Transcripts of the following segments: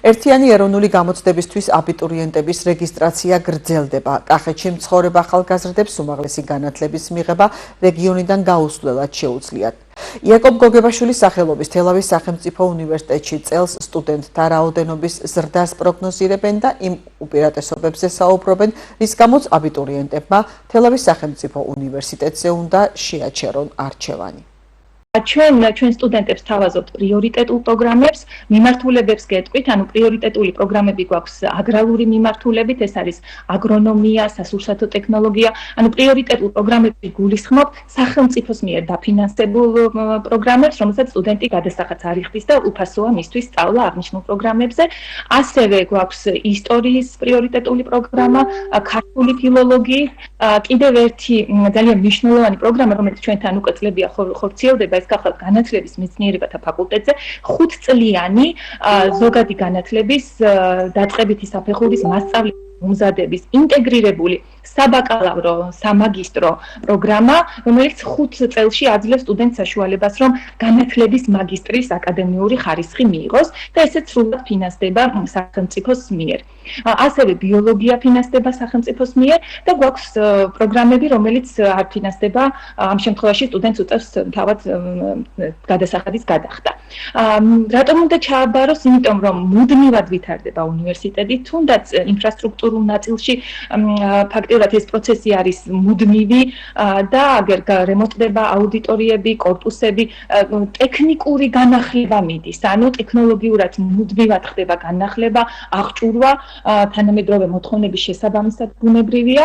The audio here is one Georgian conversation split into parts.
ერთიანი ეროვნული გამოცდებისთვის აბიტურიენტების რეგისტრაცია გრძელდება. კახეთში მცხოვრებ ახალგაზრდებს უმაღლესი განათლების მიღება რეგიონიდან გაუსვლელად შეუძლიათ. იაკობ გოგებაშვილის სახელობის თელავის სახელმწიფო უნივერსიტეტში წელს სტუდენტთა რაოდენობის ზრდას პროგნოზირებენ და იმ უპირატესობებზე საუბრობენ, რის გამოც აბიტურიენტებმა თელავის სახელმწიფო უნივერსიტეტზე უნდა შეაჩერონ არჩევანი. ჩვენ სტუდენტებს თავაზობთ პრიორიტეტულ პროგრამებს, მიმართულებებს გეტყვით, ანუ პრიორიტეტული პროგრამები გვაქვს აგრარული მიმართულებით, ეს არის აგრონომია, სასურსათო ტექნოლოგია, ანუ პრიორიტეტულ პროგრამებში გულისხმობ სახელმწიფოს მიერ დაფინანსებულ პროგრამებს, რომელსაც სტუდენტი გადასახადს არ იხდის და უფასოა მისთვის სწავლა აღნიშნულ პროგრამებზე. ასევე გვაქვს ისტორიის პრიორიტეტული პროგრამა, ქართული ფილოლოგიის, კიდევ ერთი ძალიან მნიშვნელოვანი პროგრამა, რომელიც ჩვენთან უკვე წლებია ხორციელდება, ეს გახლავთ განათლების მეცნიერებათა ფაკულტეტზე 5-წლიანი ზოგადი განათლების დაწყებითი საფეხურის მასწავლებლის უმზადების ინტეგრირებული საბაკალავრო, სამაგისტრო პროგრამა, რომელიც 5 წელში აძლევს სტუდენტს საშუალებას, რომ განათლების მაგისტრის აკადემიური ხარისხი მიიღოს და ესეც სრულად ფინანსდება სახელმწიფოს მიერ. ასევე ბიოლოგია ფინანსდება სახელმწიფოს მიერ და გვაქვს პროგრამები, რომელიც არ ფინანსდება, ამ შემთხვევაში სტუდენტს უწევს თავად გადასახადის გადახდა. რატომ უნდა ჩააბაროს? იმიტომ რომ მუდმივად ვითარდება უნივერსიტეტი, თუნდაც ინფრასტრუქტურულ ნაწილში ფაქტიურად ეს პროცესი არის მუდმივი და აგერ რემონტდება აუდიტორიები, კორპუსები, ტექნიკური განახლება მიდის, ანუ ტექნოლოგიურად მუდმივად ხდება განახლება, აღჭურვა, თანამედროვე მოთხოვნების შესაბამისად ბუნებრივია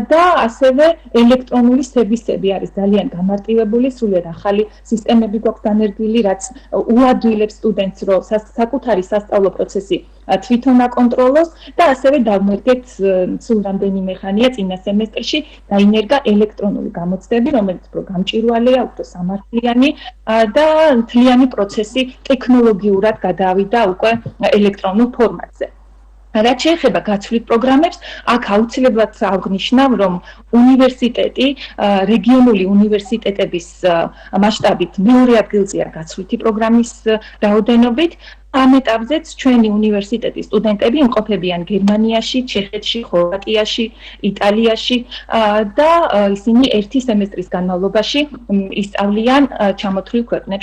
და ასევე ელექტრონული სერვისები არის ძალიან გამარტივებული, სრულიად ახალი სისტემები გვაქვს განერგილი, რაც უადვილებს სტუდენტს, რომ საკუთარი სასწავლო პროცესი თვითონ აკონტროლოს და ასევე დავმერგეთ სულ რამდენიმე ხანია წინა სემესტრში დაინერგა ელექტრონული გამოცდები, რომელიც უფრო გამჭვირვალეა, უფრო სამართლიანი და მთლიანი პროცესი ტექნოლოგიურად გადავიდა უკვე ელექტრონულ ფორმატზე. რაც შეეხება გაცვლით პროგრამებს, აქ აუცილებლად აღნიშნავ, რომ უნივერსიტეტი რეგიონული უნივერსიტეტების მასშტაბით მეორე ადგილზეა გაცვლითი პროგრამის რაოდენობით. ამ ეტაპზეც ჩვენი უნივერსიტეტის სტუდენტები იმყოფებიან გერმანიაში, ჩეხეთში, ხორვატიაში, იტალიაში და ისინი ერთი სემესტრის განმავლობაში ისწავლიან ჩამოთვლილ ქვეყნებში.